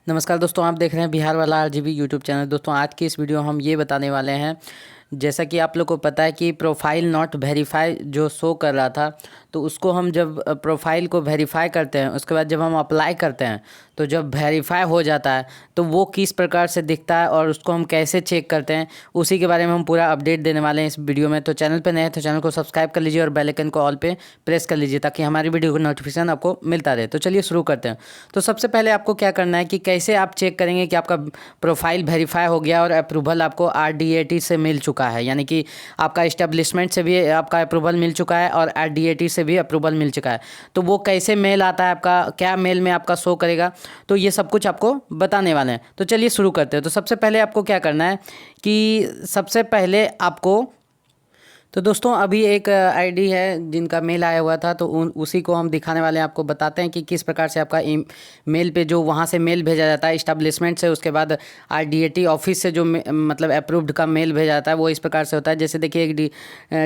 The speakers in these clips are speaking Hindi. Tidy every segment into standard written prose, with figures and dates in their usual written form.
नमस्कार दोस्तों, आप देख रहे हैं बिहार वाला आरजीबी यूट्यूब चैनल। दोस्तों आज की इस वीडियो हम ये बताने वाले हैं, जैसा कि आप लोग को पता है कि प्रोफाइल नॉट वेरीफाई जो शो कर रहा था, तो उसको हम जब प्रोफाइल को वेरीफाई करते हैं, उसके बाद जब हम अप्लाई करते हैं तो जब वेरीफाई हो जाता है तो वो किस प्रकार से दिखता है और उसको हम कैसे चेक करते हैं, उसी के बारे में हम पूरा अपडेट देने वाले हैं इस वीडियो में। तो चैनल पे नए हैं तो चैनल को सब्सक्राइब कर लीजिए और बेल आइकन को ऑल पे प्रेस कर लीजिए ताकि हमारी वीडियो का नोटिफिकेशन आपको मिलता रहे। तो चलिए शुरू करते हैं। तो सबसे पहले आपको क्या करना है कि कैसे आप चेक करेंगे कि आपका प्रोफाइल वेरीफाई हो गया और अप्रूवल आपको आरडीएटी से मिल चुका है, यानी कि आपका इस्टेब्लिशमेंट से भी आपका अप्रूवल मिल चुका है और आरडीएटी से भी अप्रूवल मिल चुका है। तो वो कैसे मेल आता है, आपका क्या मेल में आपका शो करेगा, तो ये सब कुछ आपको बताने वाले हैं। तो चलिए शुरू करते हैं। तो सबसे पहले आपको क्या करना है कि सबसे पहले आपको तो दोस्तों अभी एक आईडी है जिनका मेल आया हुआ था, तो उसी को हम दिखाने वाले हैं। आपको बताते हैं कि किस प्रकार से आपका मेल पे जो वहाँ से मेल भेजा जाता है इस्टेब्लिशमेंट से, उसके बाद आरडीएटी ऑफिस से जो मतलब अप्रूव्ड का मेल भेजा जाता है वो इस प्रकार से होता है। जैसे देखिए एक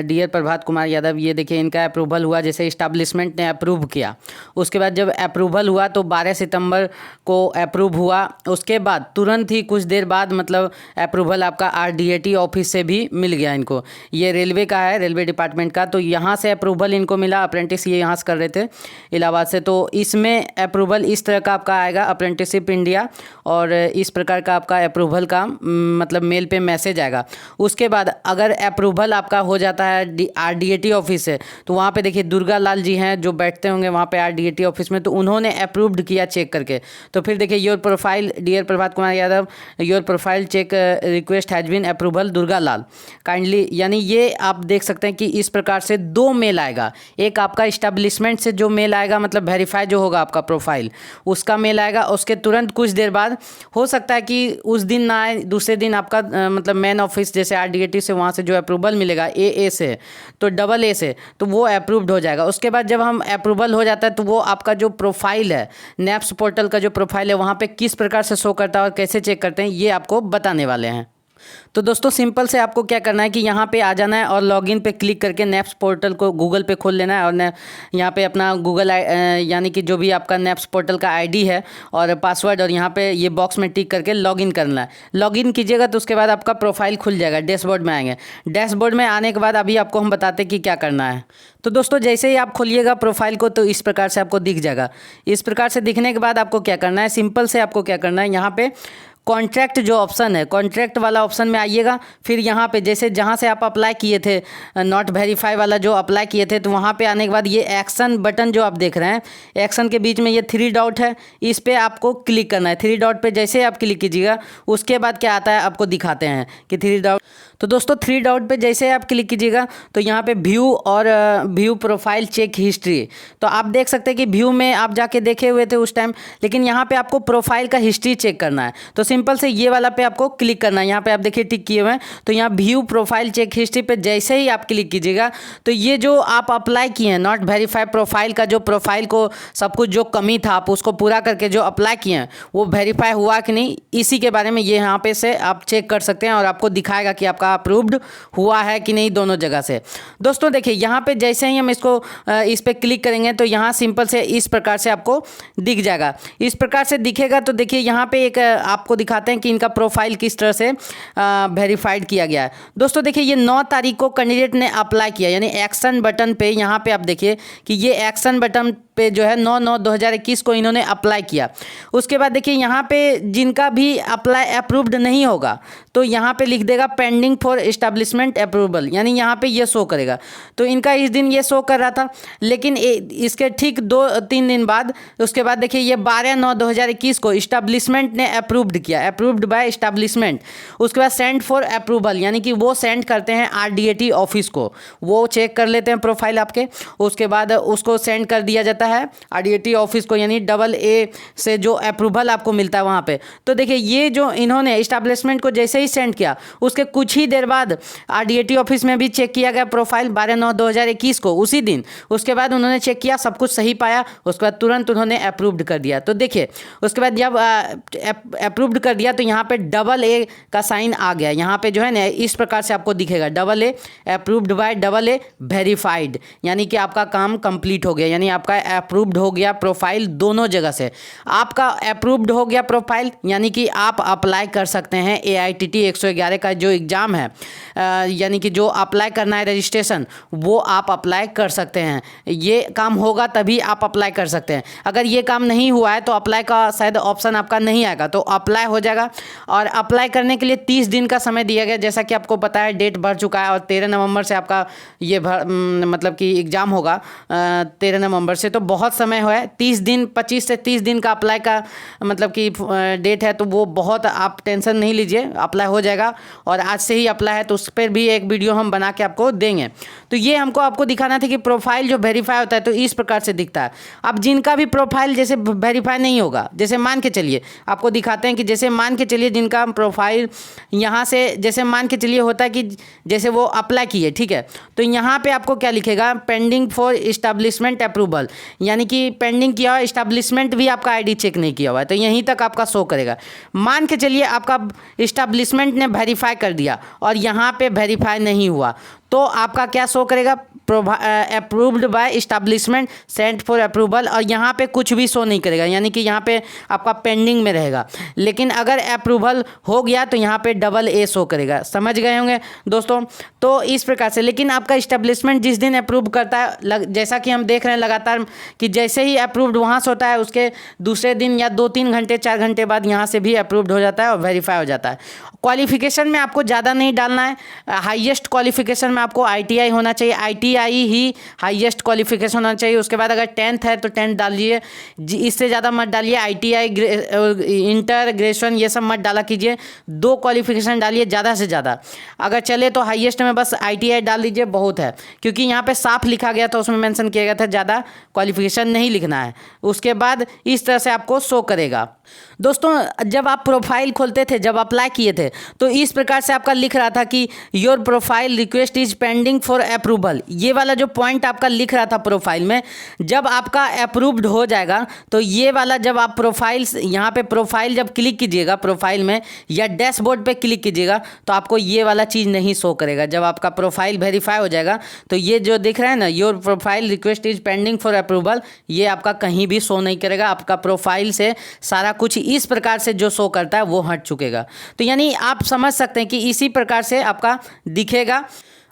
डियर प्रभात कुमार यादव, ये देखिए इनका अप्रूवल हुआ, जैसे इस्टेब्लिशमेंट ने अप्रूव किया। उसके बाद जब अप्रूवल हुआ तो 12 सितंबर को अप्रूव हुआ। उसके बाद तुरंत ही कुछ देर बाद मतलब अप्रूवल आपका आरडीएटी ऑफिस से भी मिल गया इनको। ये रेलवे का है, रेलवे डिपार्टमेंट का, तो यहाँ से अप्रूवल इनको मिला। अप्रेंटिस ये यहाँ से कर रहे थे इलाहाबाद से, तो इसमें अप्रूवल इस तरह का आपका आएगा, अप्रेंटिसशिप इंडिया, और इस प्रकार का आपका अप्रूवल का मतलब मेल पे मैसेज आएगा। उसके बाद अगर अप्रूवल आपका हो जाता है आरडीएटी ऑफिस से, तो वहाँ पे देखिए दुर्गा लाल जी हैं जो बैठते होंगे वहाँ पे आरडीएटी ऑफिस में, तो उन्होंने अप्रूव्ड किया चेक करके। तो फिर देखिए your profile dear Prabhat Kumar Yadav, your profile check request has been approval Durga Lal kindly, यानी ये आप देख सकते हैं कि इस प्रकार से दो मेल आएगा। एक आपका इस्टेब्लिशमेंट से जो मेल आएगा, मतलब वेरीफाई जो होगा आपका प्रोफाइल, उसका मेल आएगा। उसके तुरंत कुछ देर बाद हो सकता है कि उस दिन ना आए, दूसरे दिन आपका मतलब मेन ऑफिस जैसे आरडीएटी से वहाँ से जो अप्रूवल मिलेगा ए से, तो डबल ए से, तो वो अप्रूव्ड हो जाएगा। उसके बाद जब हम अप्रूवल हो जाता है तो वो आपका जो प्रोफाइल है, नेप्स पोर्टल का जो प्रोफाइल है, वहाँ पर किस प्रकार से शो करता है और कैसे चेक करते हैं, ये आपको बताने वाले हैं। तो दोस्तों सिंपल से आपको क्या करना है कि यहाँ पे आ जाना है और लॉगिन पे क्लिक करके नेप्स पोर्टल को गूगल पे खोल लेना है, और यहाँ पे अपना गूगल यानी कि जो भी आपका नेप्स पोर्टल का आईडी है और पासवर्ड, और यहाँ पे ये बॉक्स में टिक करके लॉगिन करना है। लॉगिन कीजिएगा तो उसके बाद आपका प्रोफाइल खुल जाएगा, डैशबोर्ड में आएंगे। डैशबोर्ड में आने के बाद अभी आपको हम बताते हैं कि क्या करना है। तो दोस्तों जैसे ही आप खोलिएगा प्रोफाइल को तो इस प्रकार से आपको दिख जाएगा। इस प्रकार से दिखने के बाद आपको क्या करना है, सिंपल से आपको क्या करना है, यहाँ पे कॉन्ट्रैक्ट जो ऑप्शन है, कॉन्ट्रैक्ट वाला ऑप्शन में आइएगा। फिर यहाँ पे जैसे जहाँ से आप अप्लाई किए थे, नॉट वेरीफाई वाला जो अप्लाई किए थे, तो वहाँ पे आने के बाद ये एक्शन बटन जो आप देख रहे हैं, एक्शन के बीच में ये 3 डॉट है, इस पर आपको क्लिक करना है। 3 डॉट पे जैसे ही आप क्लिक कीजिएगा उसके बाद क्या आता है आपको दिखाते हैं कि 3 डॉट। तो दोस्तों 3 डॉट पे जैसे आप क्लिक कीजिएगा तो यहाँ पे व्यू और व्यू प्रोफाइल चेक हिस्ट्री, तो आप देख सकते हैं कि व्यू में आप जाके देखे हुए थे उस टाइम, लेकिन यहाँ पे आपको प्रोफाइल का हिस्ट्री चेक करना है। तो सिंपल से ये वाला पे आपको क्लिक करना है। यहाँ पे आप देखिए टिक किए हुए हैं, तो यहाँ व्यू प्रोफाइल चेक हिस्ट्री पे जैसे ही आप क्लिक कीजिएगा तो ये जो आप अप्लाई किए हैं नॉट वेरीफाई प्रोफाइल का, जो प्रोफाइल को सब कुछ जो कमी था आप उसको पूरा करके जो अप्लाई किए हैं वो वेरीफाई हुआ कि नहीं, इसी के बारे में ये यहाँ पे से आप चेक कर सकते हैं और आपको दिखाएगा कि आपका अप्रूव्ड हुआ है कि नहीं दोनों जगह से। दोस्तों देखिए यहाँ पे जैसे ही हम इसको इस पे क्लिक करेंगे तो यहाँ सिंपल से इस प्रकार से आपको दिख जाएगा। इस प्रकार से दिखेगा तो देखिए यहाँ पे एक आपको दिखाते हैं कि इनका प्रोफाइल किस तरह से वेरीफाइड किया गया है। दोस्तों देखिए ये 9 तारीख को कैंडिडेट ने अप्लाई किया, यानी एक्शन बटन पे यहाँ पे आप देखिए कि ये एक्शन बटन पे जो है 9/9/2021 को इन्होंने अप्लाई किया। उसके बाद देखिए यहाँ पे जिनका भी अप्लाई अप्रूव्ड नहीं होगा तो यहाँ पे लिख देगा पेंडिंग फॉर एस्टेब्लिशमेंट अप्रूवल, यानी यहाँ पे ये शो करेगा। तो इनका इस दिन ये शो कर रहा था, लेकिन इसके ठीक 2-3 दिन बाद उसके बाद देखिए ये 12/9/2021 को एस्टेब्लिशमेंट ने अप्रूव्ड किया, अप्रूव्ड बाय एस्टेब्लिशमेंट। उसके बाद सेंड फॉर अप्रूवल, यानी कि वो सेंड करते हैं आरडीएटी ऑफिस को, वो चेक कर लेते हैं प्रोफाइल आपके, उसके बाद उसको सेंड कर दिया जाता है आरडीएटी ऑफिस को, यानी डबल ए से जो अप्रूवल आपको मिलता है वहाँ पे। तो देखिए ये जो इन्होंने एस्टेब्लिशमेंट को जैसे ही सेंड किया, उसके कुछ ही देर बाद RDAT ऑफिस में भी चेक किया गया प्रोफाइल 12/9/2021 को, उसी दिन। उसके बाद उन्होंने चेक किया, सब कुछ सही पाया, उसके बाद तुरंत उन्होंने अप्रूव्ड कर दिया। तो देखिए उसके बाद जब अप्रूव्ड कर दिया तो यहाँ पे AA का साइन आ गया। यहाँ पे जो है ना इस प्रकार से आपको दिखेगा AA approved by AA verified, यानी कि आपका काम कंप्लीट हो गया, यानी आपका अप्रूव्ड हो गया प्रोफाइल दोनों जगह से। आपका अप्रूव्ड हो गया प्रोफाइल यानी कि आप अप्लाई कर सकते हैं AITT 111 का जो एग्ज़ाम है, यानी कि जो अप्लाई करना है रजिस्ट्रेशन, वो आप अप्लाई कर सकते हैं। ये काम होगा तभी आप अप्लाई कर सकते हैं। अगर ये काम नहीं हुआ है तो अप्लाई का शायद ऑप्शन आपका नहीं आएगा, तो अप्लाई हो जाएगा। और अप्लाई करने के लिए 30 दिन का समय दिया गया, जैसा कि आपको पता है डेट बढ़ चुका है और 13 नवंबर से आपका ये मतलब कि एग्ज़ाम होगा 13 नवंबर से, तो बहुत समय है। 30 दिन 25 से 30 दिन का अप्लाई का मतलब कि डेट है, तो वो बहुत आप टेंशन नहीं लीजिए, अप्लाई हो जाएगा। और आज से ही अप्लाई है तो उस पर भी एक वीडियो हम बना के आपको देंगे। तो ये हमको आपको दिखाना था कि प्रोफाइल जो वेरीफाई होता है तो इस प्रकार से दिखता है। अब जिनका भी प्रोफाइल जैसे वेरीफाई नहीं होगा, जैसे मान के चलिए आपको दिखाते हैं कि जैसे मान के चलिए जिनका प्रोफाइल यहाँ से जैसे मान के चलिए होता है कि जैसे वो अप्लाई किए, ठीक है, तो यहाँ पे आपको क्या लिखेगा, पेंडिंग फॉर इस्टेब्लिशमेंट अप्रूवल, यानी कि पेंडिंग किया हुआ, इस्टेब्लिशमेंट भी आपका ID चेक नहीं किया हुआ है, तो यहीं तक आपका शो करेगा। मान के चलिए आपका इस्टेब्लिशमेंट ने वेरीफाई कर दिया और यहाँ पे वेरीफाई नहीं हुआ, तो आपका क्या शो करेगा, approved by establishment sent for approval, और यहाँ पे कुछ भी शो नहीं करेगा, यानी कि यहाँ पे आपका पेंडिंग में रहेगा। लेकिन अगर अप्रूवल हो गया तो यहाँ पे AA शो करेगा। समझ गए होंगे दोस्तों। तो इस प्रकार से, लेकिन आपका इस्टेब्लिशमेंट जिस दिन अप्रूव करता है, जैसा कि हम देख रहे हैं लगातार कि जैसे ही अप्रूव्ड वहाँ से होता है, उसके दूसरे दिन या 2-3 घंटे 4 घंटे बाद यहाँ से भी अप्रूव्ड हो जाता है और वेरीफाई हो जाता है। क्वालिफिकेशन में आपको ज़्यादा नहीं डालना है, हाईएस्ट क्वालिफिकेशन में आपको ITI होना चाहिए, ITI ही हाईएस्ट क्वालिफिकेशन होना चाहिए। उसके बाद अगर 10th है तो 10th डालिए, इससे ज़्यादा मत डालिए। ITI इंटर ग्रेजुएशन ये सब मत डाला कीजिए, 2 क्वालिफिकेशन डालिए ज़्यादा से ज़्यादा। अगर चले तो हाईएस्ट में बस ITI डाल दीजिए, बहुत है, क्योंकि यहाँ पे साफ लिखा गया था, उसमें मेंशन किया गया था ज़्यादा क्वालिफिकेशन नहीं लिखना है। उसके बाद इस तरह से आपको शो करेगा। दोस्तों जब आप प्रोफाइल खोलते थे, जब अप्लाई किए थे, तो इस प्रकार से आपका लिख रहा था कि your profile request is pending for approval. ये वाला जो पॉइंट आपका लिख रहा था प्रोफाइल में, जब आपका अप्रूव्ड हो जाएगा तो ये वाला, जब आप प्रोफाइल यहाँ पे प्रोफाइल जब क्लिक कीजिएगा प्रोफाइल में या डैशबोर्ड पे क्लिक कीजिएगा तो आपको ये वाला चीज़ नहीं शो करेगा। जब आपका प्रोफाइल वेरीफाई हो जाएगा तो ये जो दिख रहा है ना, your profile request is pending for approval, ये आपका कहीं भी शो नहीं करेगा। आपका प्रोफाइल से सारा कुछ इस प्रकार से जो शो करता है वो हट चुकेगा। तो यानी आप समझ सकते हैं कि इसी प्रकार से आपका दिखेगा।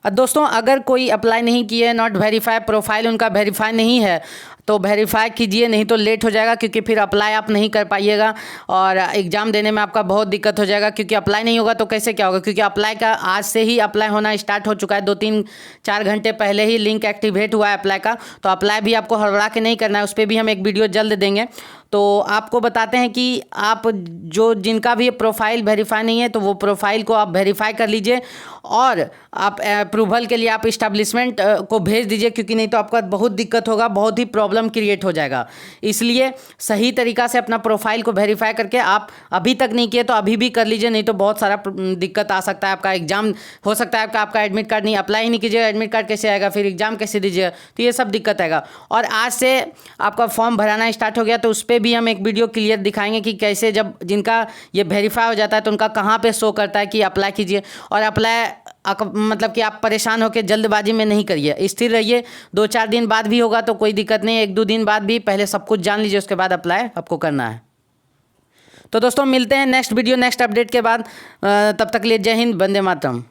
दोस्तों अगर कोई अप्लाई नहीं किए, नॉट वेरीफाई, प्रोफाइल उनका वेरीफाई नहीं है, तो वेरीफाई कीजिए, नहीं तो लेट हो जाएगा, क्योंकि फिर अप्लाई आप नहीं कर पाइएगा और एग्ज़ाम देने में आपका बहुत दिक्कत हो जाएगा। क्योंकि अप्लाई नहीं होगा तो कैसे क्या होगा, क्योंकि अप्लाई का आज से ही अप्लाई होना स्टार्ट हो चुका है, 2-3-4 घंटे पहले ही लिंक एक्टिवेट हुआ है अप्लाई का। तो अप्लाई भी आपको हड़बड़ा के नहीं करना है, उस पर भी हम एक वीडियो जल्द देंगे। तो आपको बताते हैं कि आप जो जिनका भी प्रोफाइल वेरीफाई नहीं है तो वो प्रोफाइल को आप वेरीफाई कर लीजिए और आप अप्रूवल के लिए आप इस्टेब्लिशमेंट को भेज दीजिए, क्योंकि नहीं तो आपका बहुत दिक्कत होगा, बहुत ही प्रॉब्लम क्रिएट हो जाएगा। इसलिए सही तरीक़ा से अपना प्रोफाइल को वेरीफाई करके, आप अभी तक नहीं किए तो अभी भी कर लीजिए, नहीं तो बहुत सारा दिक्कत आ सकता है। आपका एग्ज़ाम हो सकता है, आपका एडमिट कार्ड नहीं, अप्लाई ही नहीं कीजिएगा, एडमिट कार्ड कैसे आएगा, फिर एग्ज़ाम कैसे दीजिएगा, तो ये सब दिक्कत आएगा। और आज से आपका फॉर्म भराना स्टार्ट हो गया तो उस पर भी हम एक वीडियो क्लियर दिखाएंगे कि कैसे जब जिनका ये वेरीफाई हो जाता है तो उनका कहाँ पे शो करता है कि अप्लाई कीजिए। और अप्लाई मतलब कि आप परेशान होकर जल्दबाजी में नहीं करिए, स्थिर रहिए। 2-4 दिन बाद भी होगा तो कोई दिक्कत नहीं, 1-2 दिन बाद भी, पहले सब कुछ जान लीजिए, उसके बाद अप्लाई आपको करना है। तो दोस्तों मिलते हैं नेक्स्ट वीडियो नेक्स्ट अपडेट के बाद, तब तक लिए जय हिंद, वंदे मातरम।